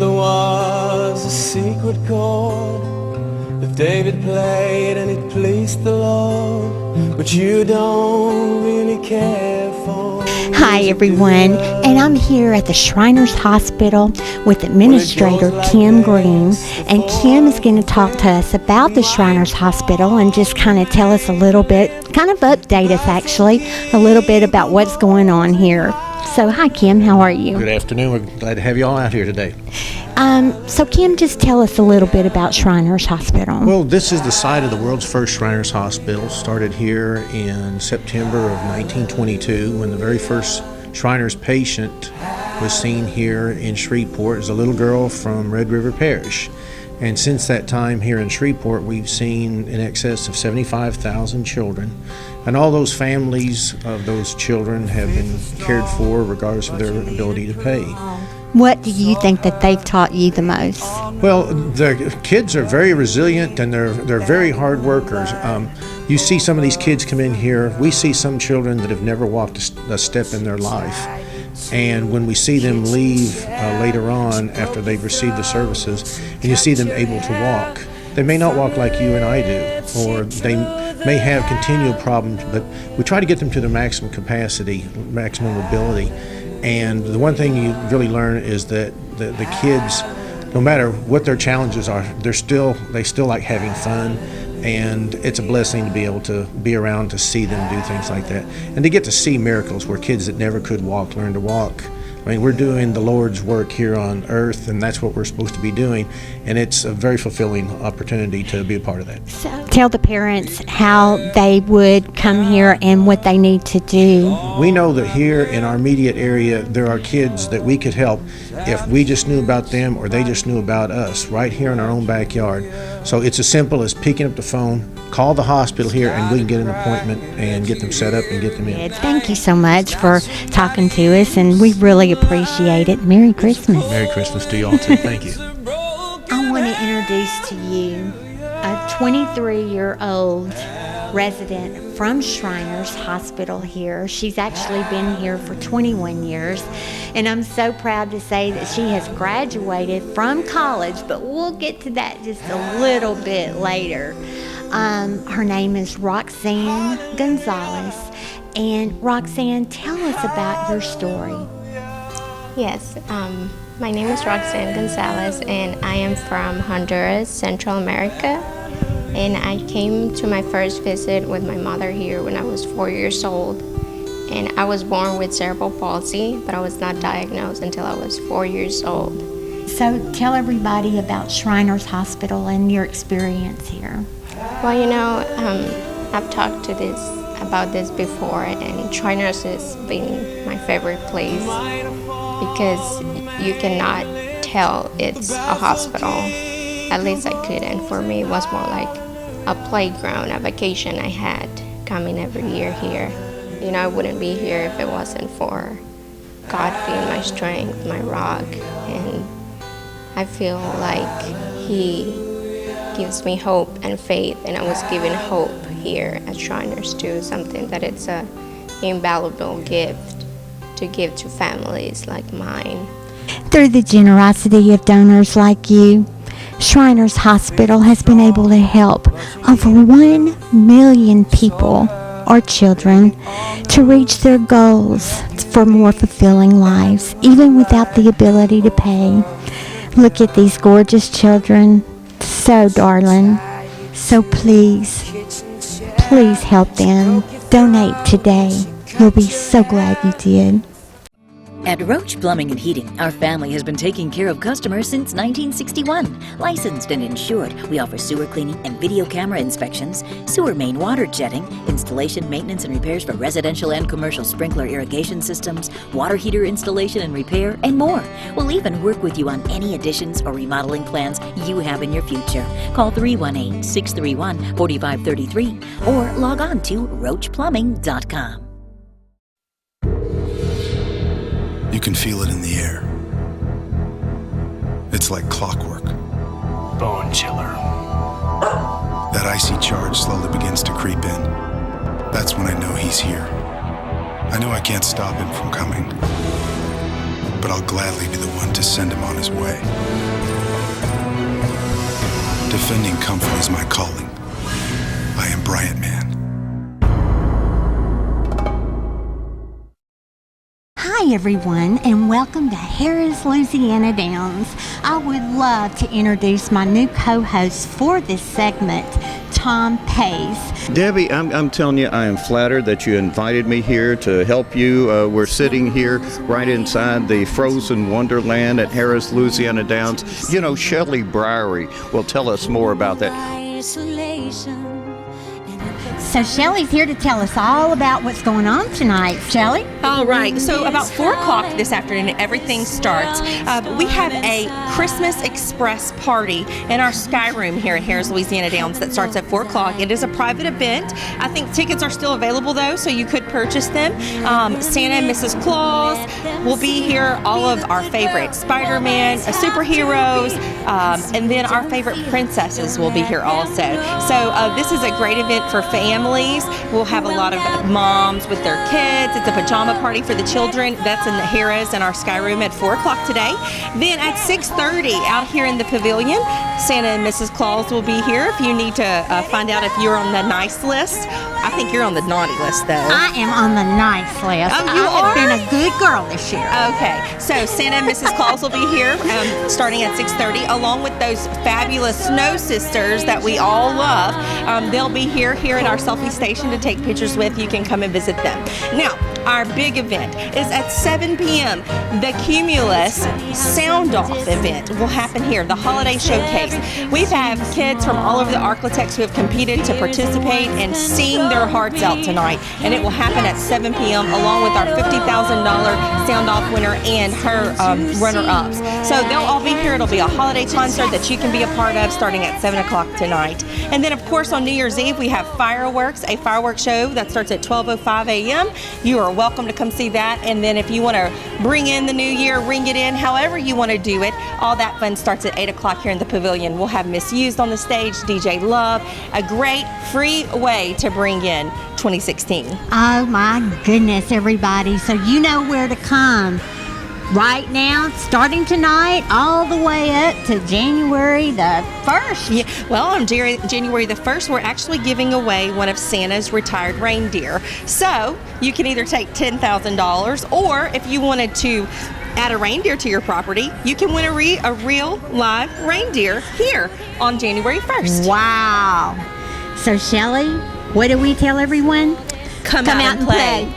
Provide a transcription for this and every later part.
there was a secret chord that David played and it pleased the Lord, but you don't really care for. Hi everyone, and I'm here at the Shriners Hospital with Administrator Kim Green, and Kim is going to talk to us about the Shriners Hospital and just kind of tell us a little bit, kind of update us actually, a little bit about what's going on here. So hi Kim, how are you? Good afternoon, we're glad to have you all out here today. So Kim, just tell us a little bit about Shriners Hospital. Well, this is the site of the world's first Shriners Hospital. Started here in September of 1922 when the very first Shriners patient was seen here in Shreveport as a little girl from Red River Parish. And since that time here in Shreveport, we've seen in excess of 75,000 children. And all those families of those children have been cared for regardless of their ability to pay. What do you think that they've taught you the most? Well, the kids are very resilient and they're very hard workers. You see some of these kids come in here. We see some children that have never walked a step in their life. And when we see them leave later on after they've received the services, and you see them able to walk, they may not walk like you and I do, or they may have continual problems, but we try to get them to their maximum capacity, maximum ability. And the one thing you really learn is that the kids, no matter what their challenges are, they still like having fun. And it's a blessing to be able to be around to see them do things like that. And to get to see miracles where kids that never could walk learn to walk. I mean, we're doing the Lord's work here on earth, and that's what we're supposed to be doing. And it's a very fulfilling opportunity to be a part of that. So tell the parents how they would come here and what they need to do. We know that here in our immediate area, there are kids that we could help if we just knew about them or they just knew about us right here in our own backyard. So it's as simple as picking up the phone, call the hospital here, and we can get an appointment and get them set up and get them in. Thank you so much for talking to us, and we really appreciate it. Merry Christmas. Merry Christmas to you all too. Thank you. I want to introduce to you a 23-year-old resident from Shriners Hospital here. She's actually been here for 21 years, and I'm so proud to say that she has graduated from college, but we'll get to that just a little bit later. Her name is Roxanne Gonzalez, and Roxanne, tell us about your story. Yes, my name is Roxanne Gonzalez, and I am from Honduras, Central America. And I came to my first visit with my mother here when I was 4 years old. And I was born with cerebral palsy, but I was not diagnosed until I was 4 years old. So tell everybody about Shriners Hospital and your experience here. Well, you know, I've talked about this before, and Shriners has been my favorite place because you cannot tell it's a hospital. At least I could, and for me it was more like a playground, a vacation I had coming every year here. You know, I wouldn't be here if it wasn't for God being my strength, my rock, and I feel like He gives me hope and faith, and I was given hope here at Shriners too, something that it's an invaluable gift to give to families like mine. Through the generosity of donors like you, Shriners Hospital has been able to help over 1 million people or children to reach their goals for more fulfilling lives, even without the ability to pay. Look at these gorgeous children, so darling. So please help them. Donate today. You'll be so glad you did. At Roach Plumbing and Heating, our family has been taking care of customers since 1961. Licensed and insured, we offer sewer cleaning and video camera inspections, sewer main water jetting, installation, maintenance, and repairs for residential and commercial sprinkler irrigation systems, water heater installation and repair, and more. We'll even work with you on any additions or remodeling plans you have in your future. Call 318-631-4533 or log on to roachplumbing.com. You can feel it in the air. It's like clockwork. Bone chiller. That icy charge slowly begins to creep in. That's when I know he's here. I know I can't stop him from coming. but I'll gladly be the one to send him on his way. Defending comfort is my calling. I am Bryant Man. Hi everyone, and welcome to Harris, Louisiana Downs. I would love to introduce my new co-host for this segment, Tom Pace. Debbie, I'm telling you, I am flattered that you invited me here to help you. We're sitting here right inside the frozen wonderland at Harris, Louisiana Downs. You know, Shelley Briery will tell us more about that. So Shelley's here to tell us all about what's going on tonight. Shelley? All right, so about 4 o'clock this afternoon, everything starts. We have a Christmas Express party in our Sky Room here at Harris, Louisiana Downs that starts at 4 o'clock. It is a private event. I think tickets are still available though, so you could purchase them. Santa and Mrs. Claus will be here, all of our favorite Spider-Man, superheroes, and then our favorite princesses will be here also. So this is a great event for families. We'll have a lot of moms with their kids. It's a pajama party for the children. That's in the Harris in our Sky Room at 4 o'clock today. Then at 6:30 out here in the pavilion, Santa and Mrs. Claus will be here. If you need to find out if you're on the nice list. I think you're on the naughty list though. I am on the nice list. Oh, you I have been a good girl this year. Okay, so Santa and Mrs. Claus will be here starting at 6:30, along with those fabulous snow sisters that we all love. They'll be here at our selfie station to take pictures with. You can come and visit them. Now, our big event is at 7 p.m. The Cumulus Sound Off event will happen here, the holiday showcase. We've had kids from all over the Arklatex who have competed to participate and sing their hearts out tonight, and it will happen at 7 p.m. along with our $50,000 Sound Off winner and her runner-ups. So they'll all be here. It'll be a holiday concert that you can be a part of starting at 7 o'clock tonight. And then, of course, on New Year's Eve, we have fireworks, a fireworks show that starts at 12:05 a.m. You are welcome to come see that. And then if you want to bring in the new year, ring it in, however you want to do it, all that fun starts at 8 o'clock here in the pavilion. We'll have Misused on the stage, DJ Love, a great free way to bring in 2016. Oh my goodness, everybody. So you know where to come. Right now, starting tonight, all the way up to January the 1st. Yeah, well, on January the 1st, we're actually giving away one of Santa's retired reindeer. So you can either take $10,000, or if you wanted to add a reindeer to your property, you can win a real live reindeer here on January 1st. Wow. So Shelley, what do we tell everyone? Come out and play.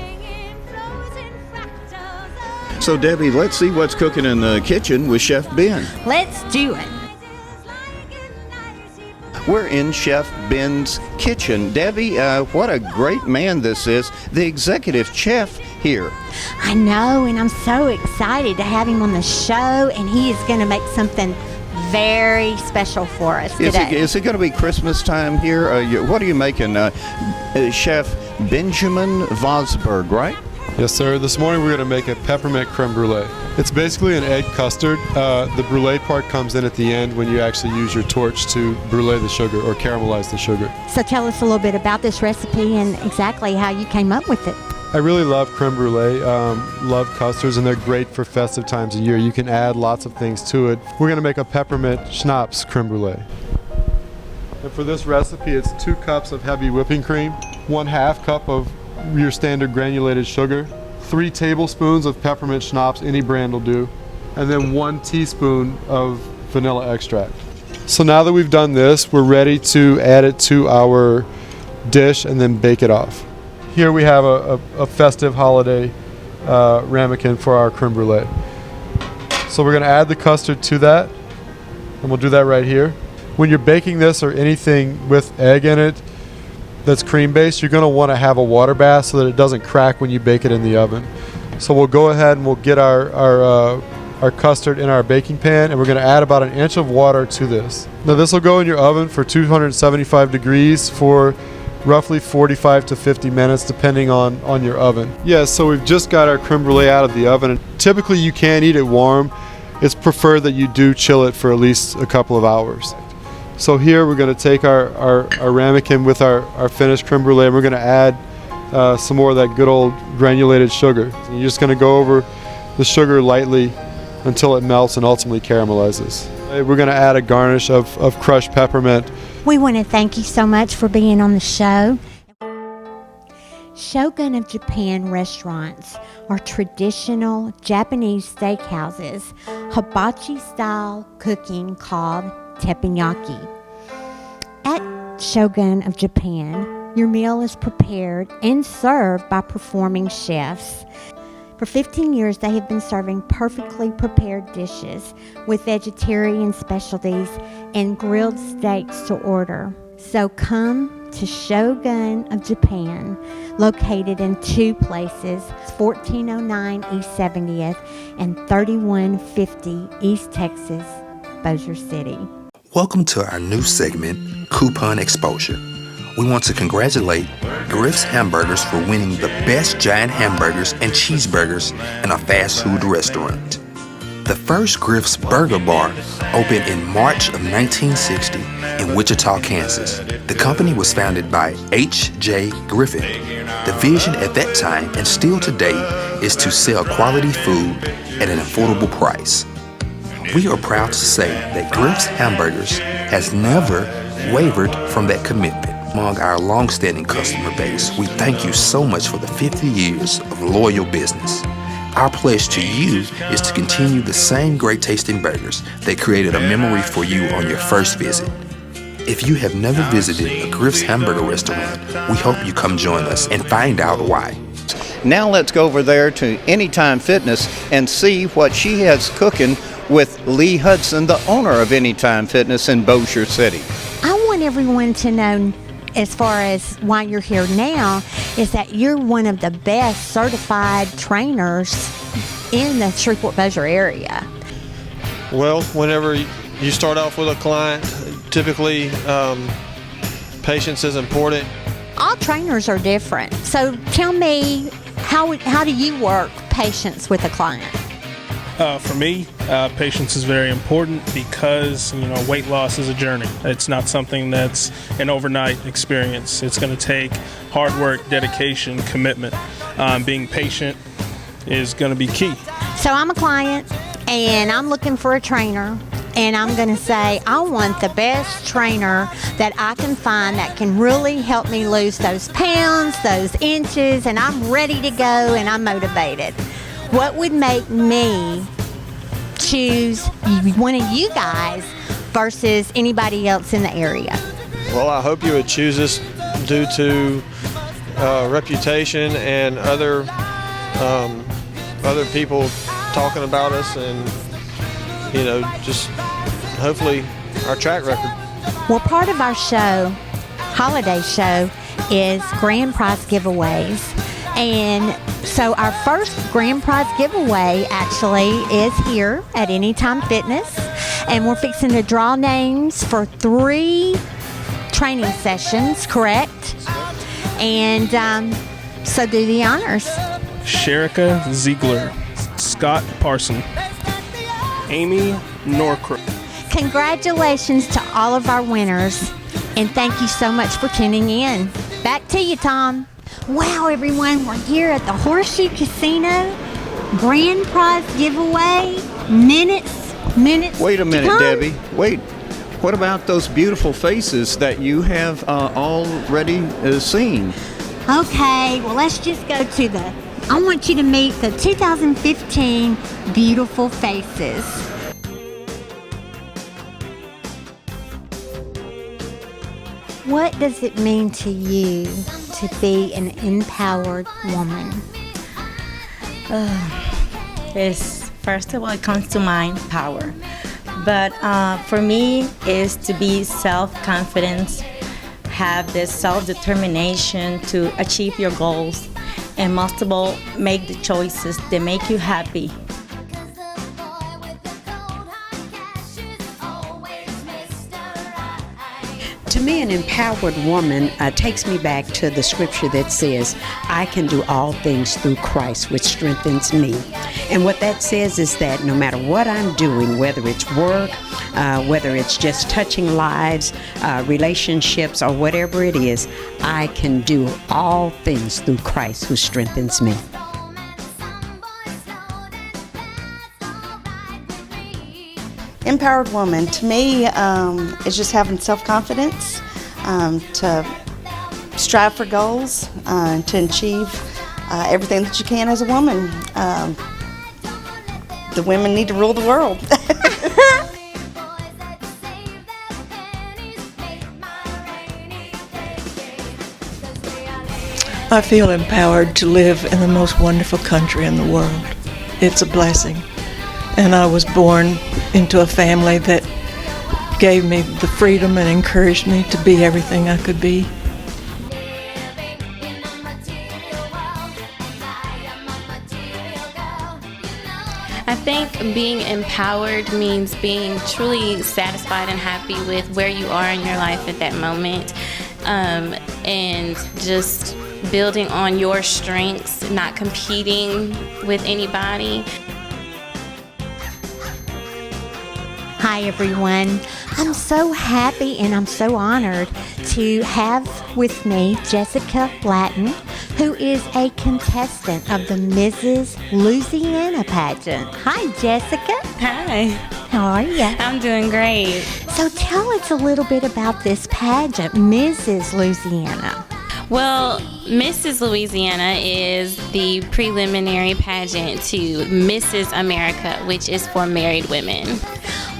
So Debbie, let's see what's cooking in the kitchen with Chef Ben. Let's do it. We're in Chef Ben's kitchen. Debbie, what a great man this is, the executive chef here. I know, and I'm so excited to have him on the show, and he is going to make something very special for us today. Is it going to be Christmas time here? What are you making? Chef Benjamin Vosberg, right? Yes, sir. This morning we're going to make a peppermint creme brulee. It's basically an egg custard. The brulee part comes in at the end when you actually use your torch to brulee the sugar or caramelize the sugar. So tell us a little bit about this recipe and exactly how you came up with it. I really love creme brulee, love custards, and they're great for festive times of year. You can add lots of things to it. We're going to make a peppermint schnapps creme brulee. And for this recipe, it's 2 cups of heavy whipping cream, 1/2 cup of your standard granulated sugar, 3 tablespoons of peppermint schnapps, any brand will do, and then 1 teaspoon of vanilla extract. So now that we've done this, we're ready to add it to our dish and then bake it off. Here we have a festive holiday ramekin for our creme brulee. So we're going to add the custard to that, and we'll do that right here. When you're baking this or anything with egg in it that's cream based, you're going to want to have a water bath so that it doesn't crack when you bake it in the oven. So we'll go ahead and we'll get our custard in our baking pan, and we're going to add about 1 inch of water to this. Now this will go in your oven for 275 degrees for roughly 45 to 50 minutes depending on your oven. Yeah, so we've just got our creme brulee out of the oven, and typically you can eat it warm. It's preferred that you do chill it for at least a couple of hours. So here we're going to take our ramekin with our finished creme brulee, and we're going to add some more of that good old granulated sugar. And you're just going to go over the sugar lightly until it melts and ultimately caramelizes. We're going to add a garnish of crushed peppermint. We want to thank you so much for being on the show. Shogun of Japan restaurants are traditional Japanese steakhouses, hibachi-style cooking called teppanyaki. At Shogun of Japan, your meal is prepared and served by performing chefs. For 15 years, they have been serving perfectly prepared dishes with vegetarian specialties and grilled steaks to order. So come to Shogun of Japan, located in two places, 1409 East 70th and 3150 East Texas, Bossier City. Welcome to our new segment, Coupon Exposure. We want to congratulate Griff's Hamburgers for winning the best giant hamburgers and cheeseburgers in a fast food restaurant. The first Griff's Burger Bar opened in March of 1960 in Wichita, Kansas. The company was founded by H.J. Griffin. The vision at that time and still today is to sell quality food at an affordable price. We are proud to say that Griff's Hamburgers has never wavered from that commitment. Among our long-standing customer base, we thank you so much for the 50 years of loyal business. Our pledge to you is to continue the same great-tasting burgers that created a memory for you on your first visit. If you have never visited a Griff's Hamburger restaurant, we hope you come join us and find out why. Now let's go over there to Anytime Fitness and see what she has cooking with Lee Hudson, the owner of Anytime Fitness in Bossier City. I want everyone to know, as far as why you're here now, is that you're one of the best certified trainers in the Shreveport Bossier area. Well, whenever you start off with a client, typically patience is important. All trainers are different. So tell me, how do you work patience with a client? For me, patience is very important because, weight loss is a journey. It's not something that's an overnight experience. It's going to take hard work, dedication, commitment. Being patient is going to be key. So I'm a client and I'm looking for a trainer, and I'm going to say, I want the best trainer that I can find that can really help me lose those pounds, those inches, and I'm ready to go and I'm motivated. What would make me choose one of you guys versus anybody else in the area? Well, I hope you would choose us due to reputation and other people talking about us, and just hopefully our track record. Well, part of our show, holiday show, is grand prize giveaways. And so our first grand prize giveaway actually is here at Anytime Fitness. And we're fixing to draw names for 3 training sessions, correct? And so do the honors. Sherika Ziegler, Scott Parson, Amy Norcrook. Congratulations to all of our winners. And thank you so much for tuning in. Back to you, Tom. Wow, everyone, we're here at the Horseshoe Casino. Grand prize giveaway. Minutes. Wait a minute, Debbie. Wait. What about those beautiful faces that you have already seen? Okay, well, let's just go to I want you to meet the 2015 Beautiful Faces. What does it mean to you to be an empowered woman? First of all, it comes to mind power. But for me, is to be self-confidence, have this self-determination to achieve your goals, and most of all, make the choices that make you happy. To me, an empowered woman takes me back to the scripture that says, I can do all things through Christ, which strengthens me. And what that says is that no matter what I'm doing, whether it's work, whether it's just touching lives, relationships, or whatever it is, I can do all things through Christ who strengthens me. empowered woman, to me, is just having self-confidence, to strive for goals, to achieve everything that you can as a woman. The women need to rule the world. I feel empowered to live in the most wonderful country in the world. It's a blessing. And I was born into a family that gave me the freedom and encouraged me to be everything I could be. I think being empowered means being truly satisfied and happy with where you are in your life at that moment, and just building on your strengths, not competing with anybody. Hi everyone. I'm so happy and I'm so honored to have with me Jessica Blatton, who is a contestant of the Mrs. Louisiana pageant. Hi Jessica. Hi. How are you? I'm doing great. So tell us a little bit about this pageant, Mrs. Louisiana. Well, Mrs. Louisiana is the preliminary pageant to Mrs. America, which is for married women.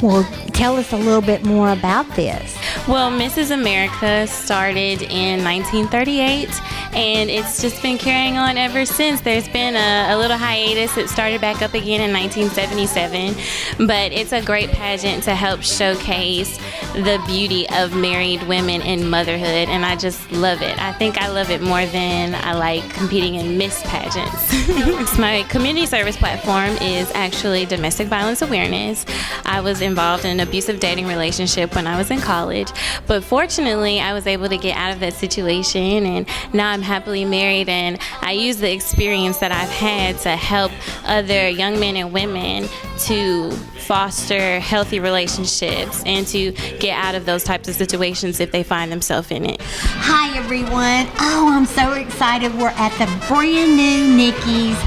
Well, tell us a little bit more about this. Well, Mrs. America started in 1938, and it's just been carrying on ever since. There's been a little hiatus. It started back up again in 1977, but it's a great pageant to help showcase the beauty of married women in motherhood, and I just love it. I think I love it more than I like competing in Miss pageants. My community service platform is actually domestic violence awareness. I was involved in an abusive dating relationship when I was in college, but fortunately I was able to get out of that situation, and now I'm happily married, and I use the experience that I've had to help other young men and women to foster healthy relationships and to get out of those types of situations if they find themselves in it. Hi everyone. Oh, I'm so excited. We're at the brand new Nikki's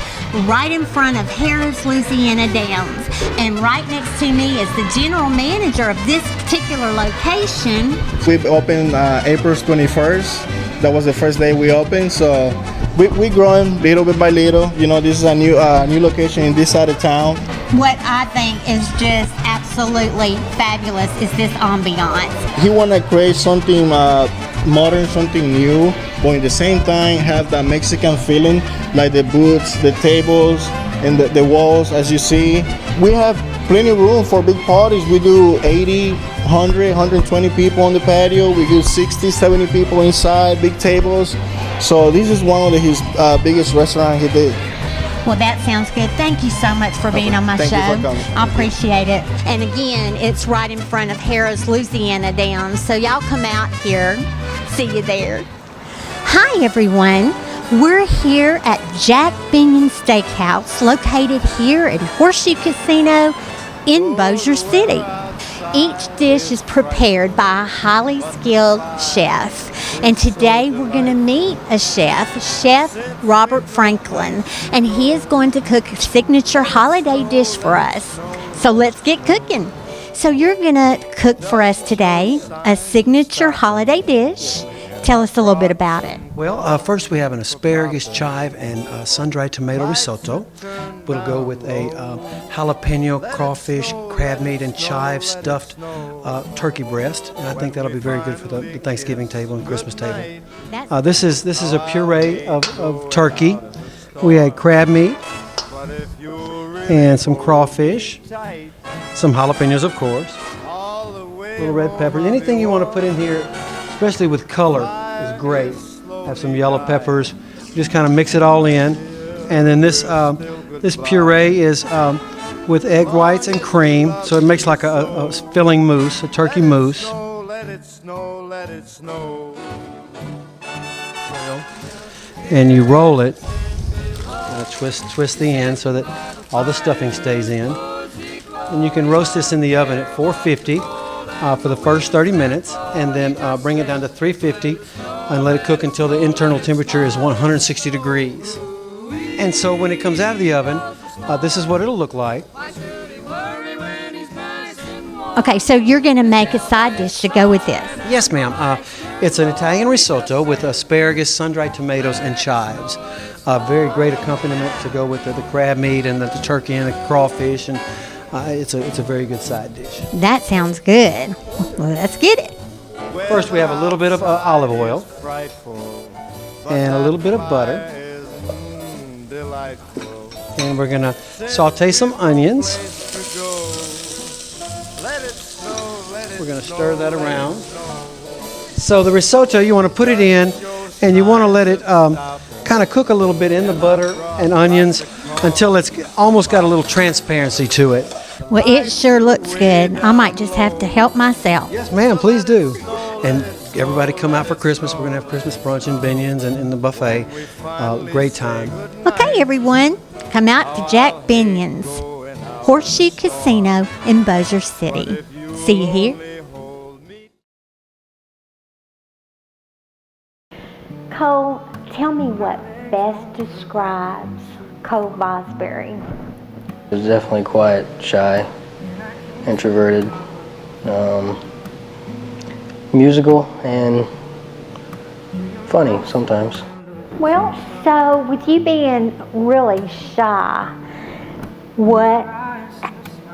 right in front of Harris, Louisiana Downs. And right next to me is the general manager of this particular location. We opened April 21st. That was the first day we opened. So we're growing little bit by little. You know, this is a new location in this side of town. What I think is just absolutely fabulous is this ambiance. He want to create something modern, something new, but at the same time have that Mexican feeling, like the booths, the tables, and the walls, as you see. We have plenty of room for big parties. We do 80, 100, 120 people on the patio. We do 60, 70 people inside, big tables. So this is one of his biggest restaurants he did. Well, that sounds good. Thank you so much for being on my show. Thank you for coming. I appreciate it. And again, it's right in front of Harris, Louisiana Downs. So y'all come out here. See you there. Hi, everyone. We're here at Jack Binion Steakhouse, located here in Horseshoe Casino in Bossier City. Each dish is prepared by a highly skilled chef. And today we're going to meet a chef, Chef Robert Franklin, and he is going to cook a signature holiday dish for us. So let's get cooking. So you're going to cook for us today a signature holiday dish. Tell us a little bit about it. Well, first we have an asparagus, chive, and sun-dried tomato risotto. We'll go with a jalapeno, crawfish, crab meat, and chive stuffed turkey breast. And I think that'll be very good for the Thanksgiving table and Christmas table. This is a puree of turkey. We had crab meat and some crawfish, some jalapenos, of course, little red peppers. Anything you want to put in here, especially with color, is great. Have some yellow peppers. Just kind of mix it all in. And then this puree is with egg whites and cream, so it makes like a filling mousse, a turkey mousse. Let it snow, let it snow. And you roll it, twist the end so that all the stuffing stays in. And you can roast this in the oven at 450 for the first 30 minutes, and then bring it down to 350 and let it cook until the internal temperature is 160 degrees. And so when it comes out of the oven, this is what it'll look like. Okay, so you're going to make a side dish to go with this. Yes, ma'am. It's an Italian risotto with asparagus, sun-dried tomatoes, and chives. A very great accompaniment to go with the crab meat and the turkey and the crawfish, and it's a very good side dish. That sounds good. Well, let's get it. First, we have a little bit of olive oil and a little bit of butter. And we're going to saute some onions. We're going to stir that around. So the risotto, you want to put it in, and you want to let it kind of cook a little bit in the butter and onions until it's almost got a little transparency to it. Well, it sure looks good. I might just have to help myself. Yes, ma'am, please do. And everybody come out for Christmas. We're going to have Christmas brunch in Binion's and in the buffet. Great time. Okay, everyone, come out to Jack Binion's Horseshoe Casino in Bossier City. See you here. Cole, tell me what best describes Cole Bosbury. He was definitely quiet, shy, introverted, musical, and funny sometimes. Well, so with you being really shy, what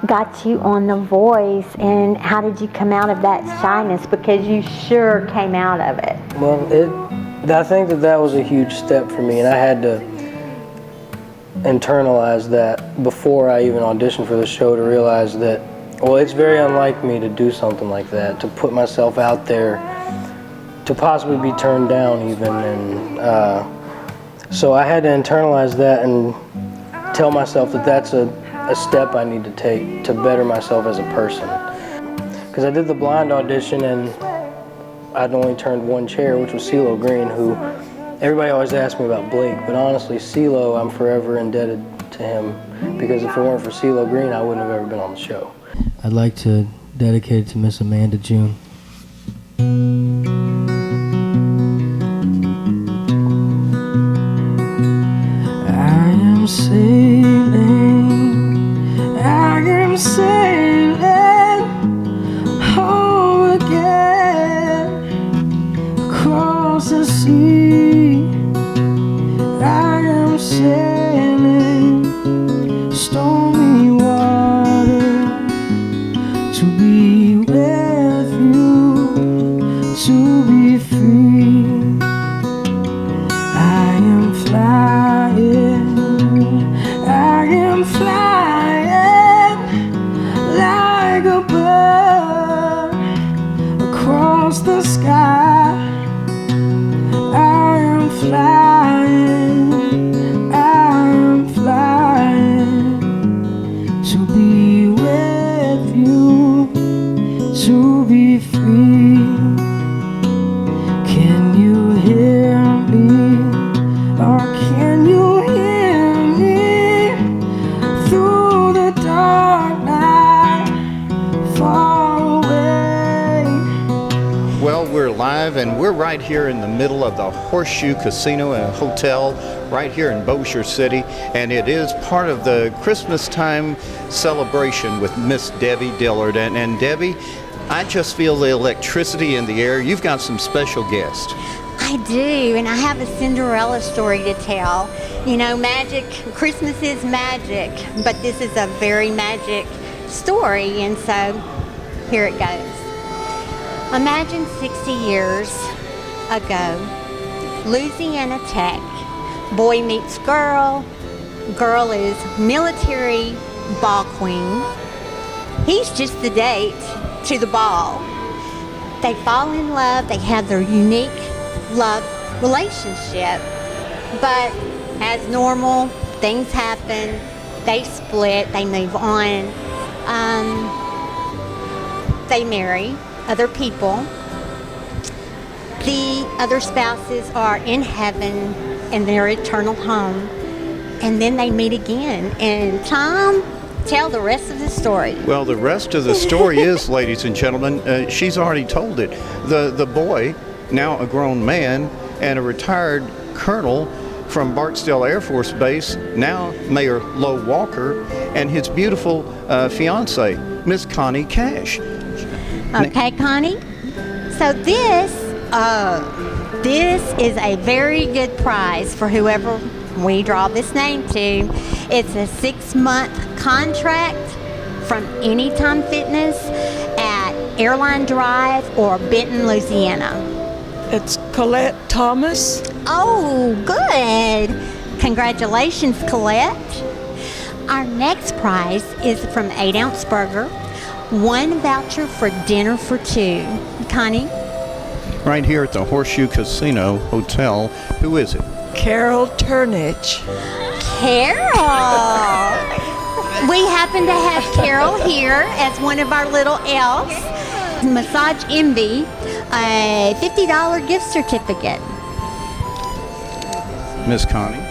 got you on The Voice, and how did you come out of that shyness? Because you sure came out of it. Well, I think that was a huge step for me, and I had to internalize that before I even auditioned for the show, to realize that, well, it's very unlike me to do something like that, to put myself out there, to possibly be turned down even, and so I had to internalize that and tell myself that that's a step I need to take to better myself as a person. Because I did the blind audition and I'd only turned one chair, which was CeeLo Green, who everybody always asks me about Blake, but honestly, CeeLo, I'm forever indebted to him, because if it weren't for CeeLo Green, I wouldn't have ever been on the show. I'd like to dedicate it to Miss Amanda June. I am sailing home again across the sea. I am sailing stormy water to be with you, to be free. I am flying like a bird across the sky. I am flying to be with you, to be free. Can you hear me, or can you hear me through the dark night, far away? Well, we're live and we're right here in the middle of the Horseshoe Casino and Hotel right here in Bossier City, and it is part of the Christmas time celebration with Miss Debbie Dillard. And Debbie, I just feel the electricity in the air. You've got some special guests. I do, and I have a Cinderella story to tell. You know, magic, Christmas is magic, but this is a very magic story, and so here it goes. Imagine 60 years ago, Louisiana Tech, boy meets girl, girl is military ball queen. He's just the date to the ball. They fall in love, they have their unique love relationship, but as normal, things happen, they split, they move on, they marry other people. The other spouses are in heaven in their eternal home, and then they meet again. And Tom, tell the rest of the story. Well, the rest of the story is, ladies and gentlemen, she's already told it. The boy, now a grown man and a retired colonel from Barksdale Air Force Base, now Mayor Lo Walker, and his beautiful fiancée, Miss Connie Cash. Okay, Connie? So this is a very good prize for whoever we draw this name to. It's a 6-month contract from Anytime Fitness at Airline Drive or Benton, Louisiana. It's Colette Thomas. Oh, good. Congratulations, Colette. Our next prize is from 8 Ounce Burger, 1 voucher for dinner for 2. Connie? Right here at the Horseshoe Casino Hotel. Who is it? Carol Turnage. Carol! We happen to have Carol here as one of our little elves. Massage Envy, a $50 gift certificate. Miss Connie.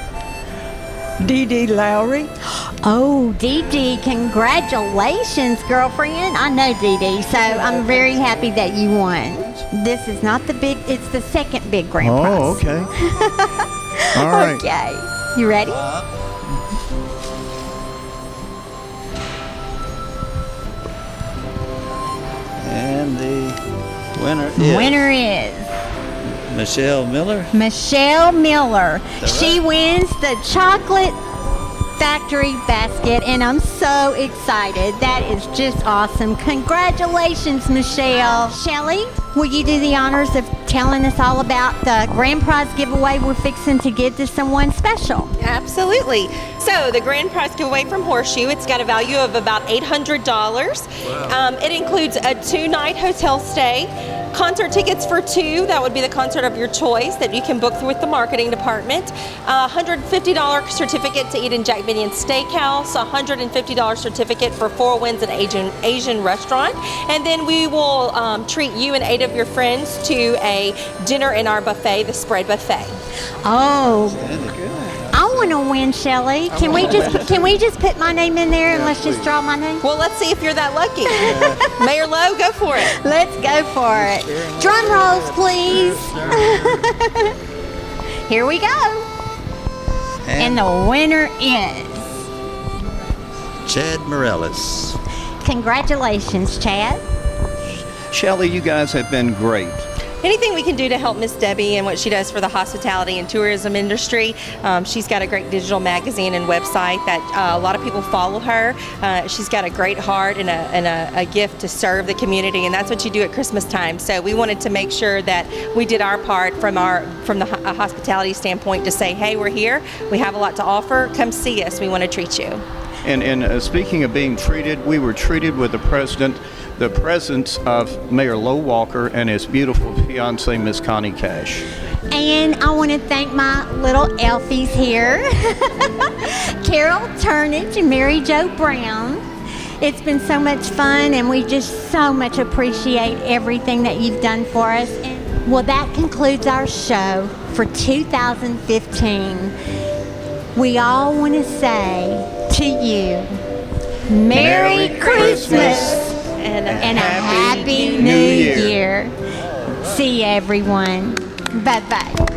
Dee Dee Lowry. Oh, Dee Dee, congratulations, girlfriend. I know Dee Dee, so I'm very happy that you won. This is not the big, it's the second big grand prize. Oh, okay. All right. Okay. You ready? And the winner is Michelle Miller. Michelle Miller. She wins the chocolate factory basket, and I'm so excited. That is just awesome. Congratulations, Michelle. Shelley, will you do the honors of telling us all about the grand prize giveaway we're fixing to give to someone special? Absolutely. So the grand prize giveaway from Horseshoe, it's got a value of about $800. Wow. It includes a 2-night hotel stay, concert tickets for 2, that would be the concert of your choice that you can book with the marketing department, a $150 certificate to eat in Jack Vineyard's Steakhouse, a $150 certificate for 4 Winds, an Asian restaurant, and then we will treat you and 8 of your friends to a dinner in our buffet, the spread buffet. Oh, I want to win, Shelley. Can we just put my name in there and let's just draw my name? Well, let's see if you're that lucky. Mayor Lowe, go for it. Let's go for it. Drum rolls, please. Here we go. And the winner is Chad Morales. Congratulations, Chad. Shelley, you guys have been great. Anything we can do to help Miss Debbie and what she does for the hospitality and tourism industry. She's got a great digital magazine and website that a lot of people follow her. She's got a great heart and a gift to serve the community, and that's what you do at Christmas time. So we wanted to make sure that we did our part from the hospitality standpoint to say, hey, we're here, we have a lot to offer, come see us, we want to treat you. And speaking of being treated, we were treated with the presence of Mayor Lowe Walker and his beautiful fiancée, Miss Connie Cash. And I want to thank my little elfies here, Carol Turnage and Mary Jo Brown. It's been so much fun, and we just so much appreciate everything that you've done for us. Well, that concludes our show for 2015. We all want to say to you, Merry Christmas and a Happy New Year. See you, everyone. Bye-bye.